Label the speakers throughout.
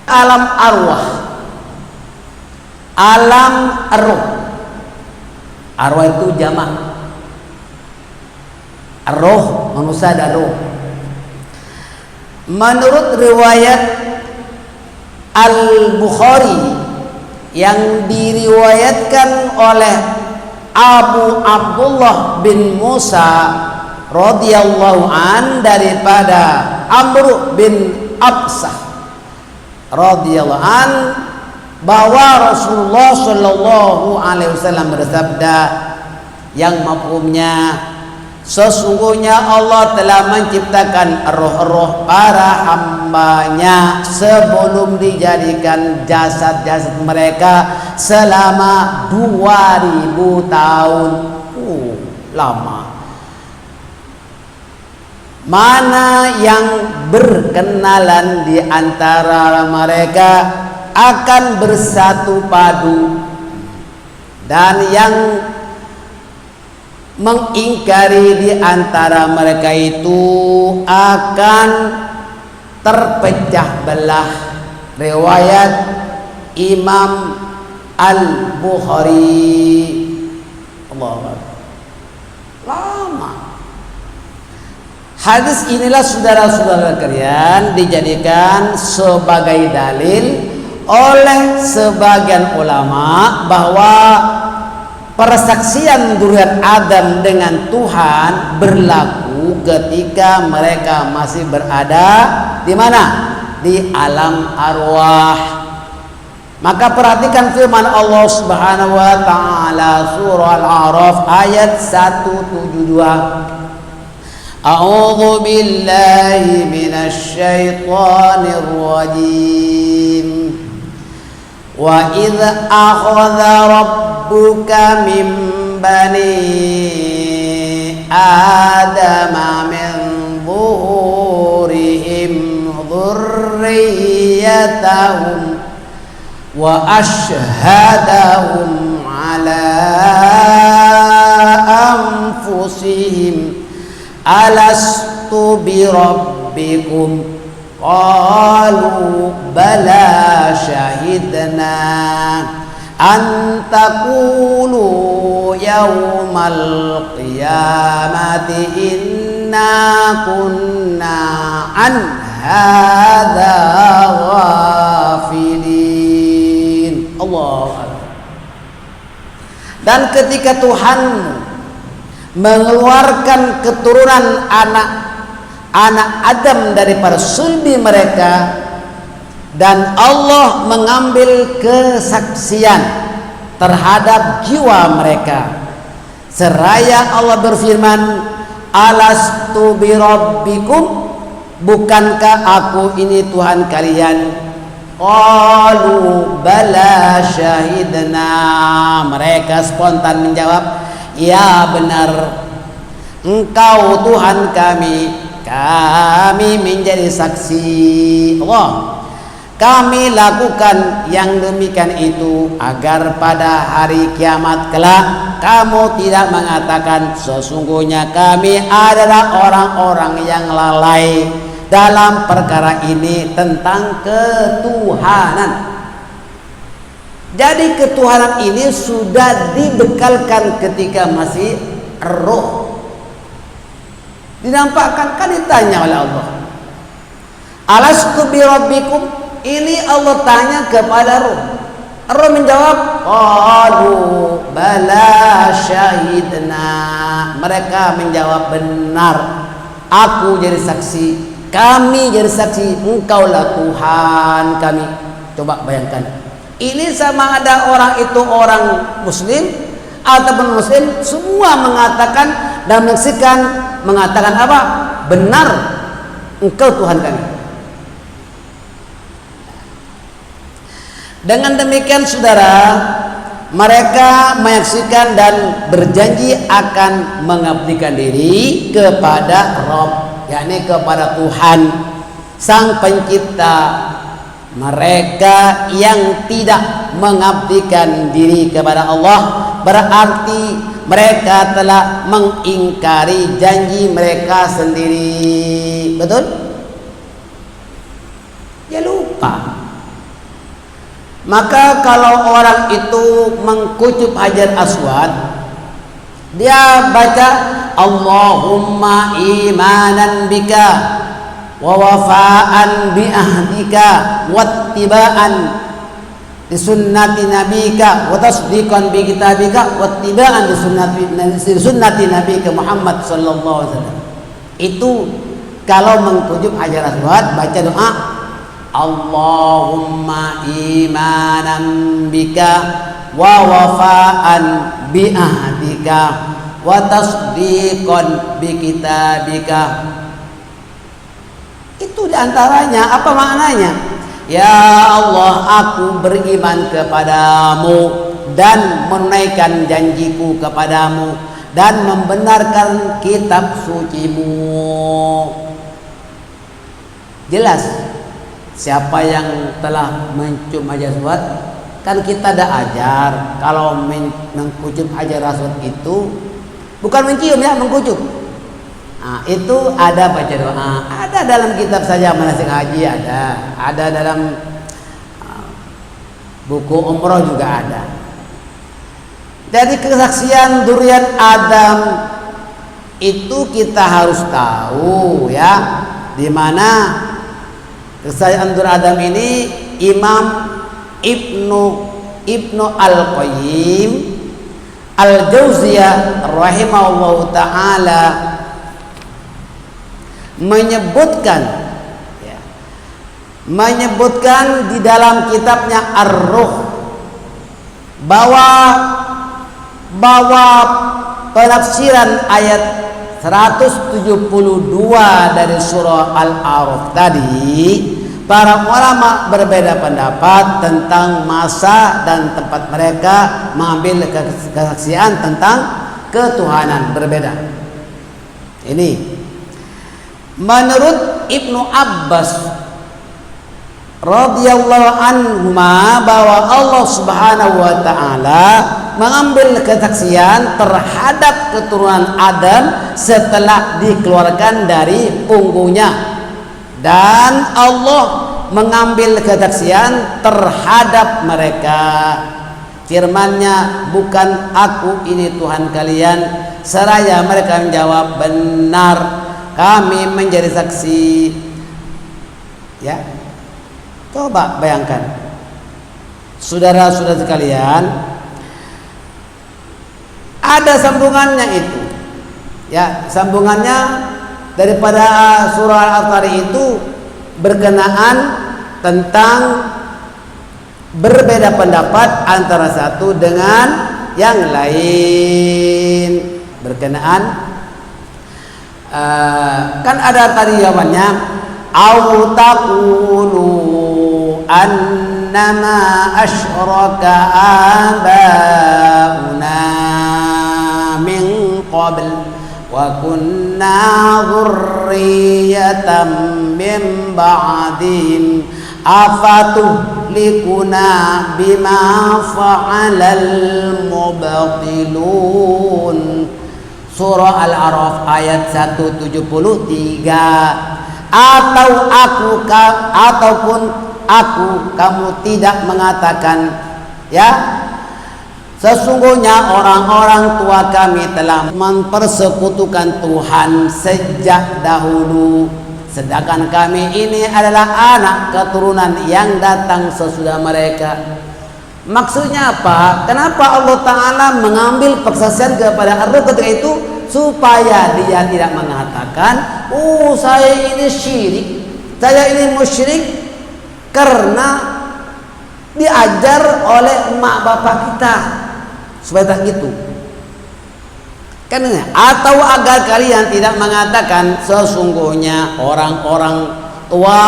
Speaker 1: alam arwah, alam roh. Arwah itu jamak, roh manusia ada roh. Menurut riwayat Al-Bukhari yang diriwayatkan oleh Abu Abdullah bin Musa radhiyallahu an daripada Amr bin Absah radhiyallahu an bahwa Rasulullah Shallallahu Alaihi Wasallam bersabda yang mafhumnya, sesungguhnya Allah telah menciptakan roh-roh para hambanya sebelum dijadikan jasad-jasad mereka selama 2000 tahun. Lama. Mana yang berkenalan di antara mereka akan bersatu padu, dan yang mengingkari di antara mereka itu akan terpecah belah. Riwayat Imam Al-Bukhari. Allahu Akbar. Lama. Hadis inilah saudara-saudara sekalian dijadikan sebagai dalil oleh sebagian ulama bahwa persaksian zuriat Adam dengan Tuhan berlaku ketika mereka masih berada di mana? Di alam arwah. Maka perhatikan firman Allah Subhanahu wa taala surah Al-A'raf ayat 172. A'udzu billahi minasy syaithanir rajim. Wa idh akhadha rabbuka min bani adama min zuhurihim dhurriyyatahum wa ashhadahum ala anfusihim alastu bi rabbikum qalu bala syahidna an taqulu yawmal qiyamati inna kunna an hadza ghafilin. Allah. Dan ketika Tuhan mengeluarkan keturunan anak Adam daripada sulbi mereka, dan Allah mengambil kesaksian terhadap jiwa mereka, seraya Allah berfirman, alastu bi rabbikum, bukankah aku ini Tuhan kalian? Qalu bala syahidna, mereka spontan menjawab, ya benar, engkau Tuhan kami menjadi saksi. Allah, kami lakukan yang demikian itu agar pada hari kiamat kelak kamu tidak mengatakan sesungguhnya kami adalah orang-orang yang lalai dalam perkara ini tentang ketuhanan. Jadi ketuhanan ini sudah dibekalkan ketika masih roh. Dinampakkan, kan ditanya oleh Allah, alastu bi rabbikum, ini Allah tanya kepada roh. Roh menjawab, qalu bala syahidna, mereka menjawab benar, aku jadi saksi, kami jadi saksi, engkaulah Tuhan kami. Coba bayangkan, ini sama ada orang itu orang muslim ataupun muslim, semua mengatakan dan menyaksikan, mengatakan apa? Benar, engkau Tuhan kami. Dengan demikian saudara, mereka menyaksikan dan berjanji akan mengabdikan diri kepada Rabb, yakni kepada Tuhan Sang Pencipta. Mereka yang tidak mengabdikan diri kepada Allah berarti mereka telah mengingkari janji mereka sendiri. Betul? Ya lupa. Maka kalau orang itu mengkucup Hajar Aswad, dia baca Allahumma imanan bika wa wafa'an bi ahdika wattiba'an di sunnati nabika wa tasdiqan bi kitabika wattiba'an di sunnati nabika Muhammad sallallahu alaihi wasallam. Itu kalau mengkucup Hajar Aswad baca doa Allahumma imanan bika wa wafa'an bi ahdika wa tasdiqan bi kitabika. Itu diantaranya. Apa maknanya? Ya Allah, aku beriman kepadamu dan menunaikan janjiku kepadamu dan membenarkan kitab sucimu. Jelas siapa yang telah mencium Hajar Aswad, kan kita dah ajar kalau mengkucup Hajar Aswad itu bukan mencium ya, mengkucup. Nah, itu ada baca doa, ada dalam kitab saja manasik haji, ada dalam buku umroh juga ada. Jadi kesaksian dzurriyyat Adam itu kita harus tahu ya, di mana kesaksian dzurriyyat Adam ini Imam Ibnu Al-Qayyim Al-Jauziyah rahimahullahu taala menyebutkan di dalam kitabnya Ar-Ruh bahwa penafsiran ayat 172 dari surah Al-A'raf tadi, para ulama berbeda pendapat tentang masa dan tempat mereka mengambil kesaksian tentang ketuhanan, berbeda. Ini menurut Ibnu Abbas radhiyallahu anhuma bahwa Allah Subhanahu wa taala mengambil kesaksian terhadap keturunan Adam setelah dikeluarkan dari punggungnya, dan Allah mengambil kesaksian terhadap mereka. Firman-Nya, bukan aku ini Tuhan kalian, seraya mereka menjawab, benar kami menjadi saksi. Ya, coba bayangkan, saudara-saudara sekalian, ada sambungannya itu. Ya, sambungannya daripada surah Al-Tariq itu berkenaan tentang berbeda pendapat antara satu dengan yang lain. Berkenaan kan ada tadi jawabannya, au taqulu annama asyraka abauna min qabl wa kunna dzurriyyatan min ba'dihim afatuhlikuna bima fa'alal mubtilun. Surah Al-A'raf ayat 173. Ataupun kamu tidak mengatakan, ya, sesungguhnya orang-orang tua kami telah mempersekutukan Tuhan sejak dahulu, sedangkan kami ini adalah anak keturunan yang datang sesudah mereka. Maksudnya apa? Kenapa Allah Ta'ala mengambil persaksian kepada Ar-Ruh ketika itu? Supaya dia tidak mengatakan, saya ini syirik, saya ini musyrik, karena diajar oleh emak bapak kita. Supaya tak gitu. Karena, atau agar kalian tidak mengatakan, sesungguhnya orang-orang tua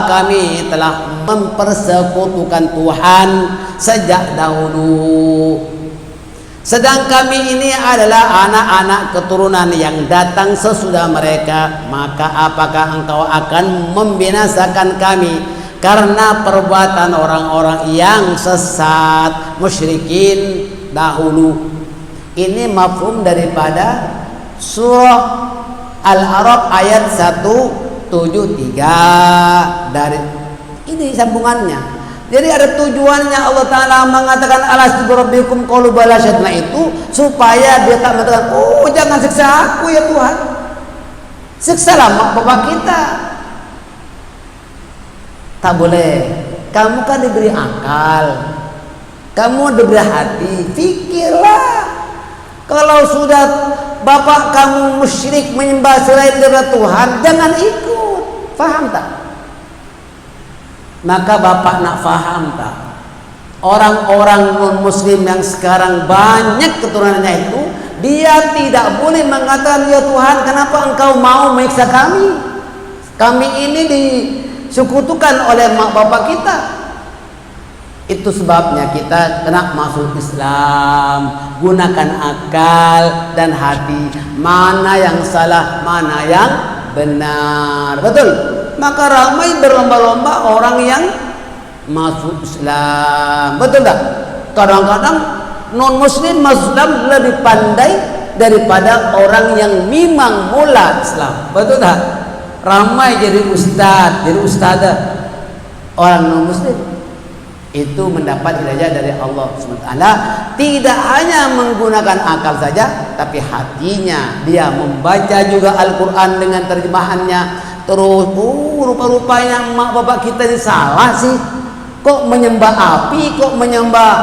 Speaker 1: kami telah mempersekutukan Tuhan sejak dahulu, sedang kami ini adalah anak-anak keturunan yang datang sesudah mereka. Maka apakah engkau akan membinasakan kami karena perbuatan orang-orang yang sesat, musyrikin dahulu? Ini mafhum daripada surah Al-A'raf ayat 173. Dari ini sambungannya. Jadi ada tujuannya Allah Ta'ala mengatakan alastu birabbikum qalu bala syahidna itu supaya dia tak mengatakan, oh jangan siksa aku ya Tuhan, siksalah mak bapak kita. Tak boleh. Kamu kan diberi akal, kamu diberi hati, fikirlah. Kalau sudah bapak kamu musyrik menyembah selain daripada Tuhan, jangan ikut. Faham tak? Maka bapak nak faham tak? Orang-orang non-muslim yang sekarang banyak keturunannya itu, dia tidak boleh mengatakan, ya Tuhan kenapa engkau mau menyiksa kami? Kami ini disekutukan oleh mak bapak kita. Itu sebabnya kita kena masuk Islam, gunakan akal dan hati, mana yang salah, mana yang benar. Betul? Maka ramai berlomba-lomba orang yang masuk Islam. Betul tak? Kadang-kadang non-muslim masuk Islam lebih pandai daripada orang yang memang mula Islam. Betul tak? Ramai jadi ustaz, jadi ustazah orang non-muslim itu mendapat hidayah dari Allah SWT. Tidak hanya menggunakan akal saja, tapi hatinya dia membaca juga Al-Quran dengan terjemahannya. Terus rupa-rupanya mak bapak kita ini salah sih, kok menyembah api, kok menyembah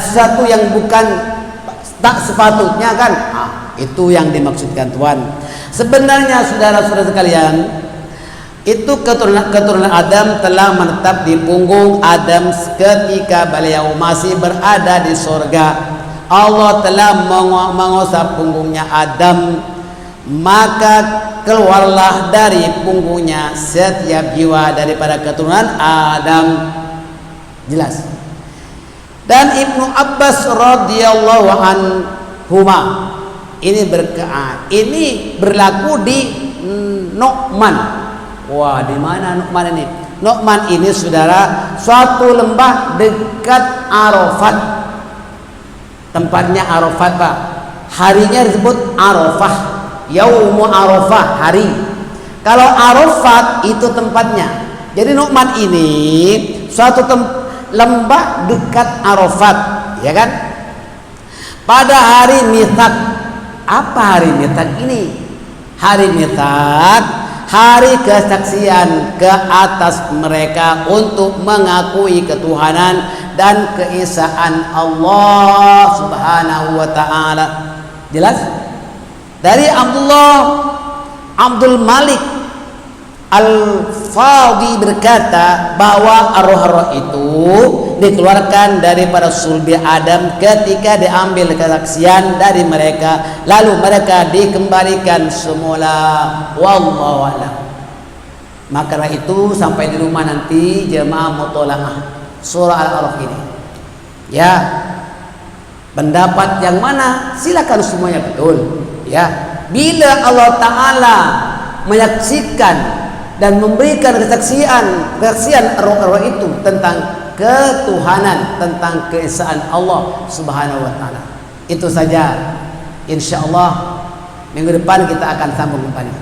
Speaker 1: sesuatu yang bukan tak sepatutnya kan. Itu yang dimaksudkan Tuhan. Sebenarnya saudara-saudara sekalian, itu keturunan Adam telah menetap di punggung Adam ketika beliau masih berada di surga. Allah telah mengusap punggungnya Adam, maka keluarlah dari punggungnya setiap jiwa daripada keturunan Adam. Jelas. Dan Ibnu Abbas radhiyallahu anhuma ini berlaku di Nu'man. Wah, di mana Nu'man ini? Nu'man ini saudara suatu lembah dekat Arafat. Tempatnya Arafat, Pak. Harinya disebut Arafah. Yaumu Arafah, hari. Kalau Arafat itu tempatnya. Jadi Nu'man ini suatu lembah dekat Arafat, ya kan? Pada hari Mitsaq. Apa hari Mitsaq ini? Hari Mitsaq, hari kesaksian ke atas mereka untuk mengakui ketuhanan dan keesaan Allah Subhanahu wa taala. Jelas? Dari Abdul Malik Al-Fadhi berkata bahwa roh-roh itu dikeluarkan daripada sulbi Adam ketika diambil kesaksian dari mereka, lalu mereka dikembalikan semula. Wallahu a'lam. Maka itu sampai di rumah nanti jemaah mutola'ah surah Al-A'raf ini. Ya, pendapat yang mana silakan semuanya betul. Ya, bila Allah Ta'ala menyaksikan dan memberikan kesaksian roh-roh itu tentang ketuhanan, tentang keesaan Allah Subhanahu wa taala. Itu saja. Insyaallah minggu depan kita akan sambung kembali.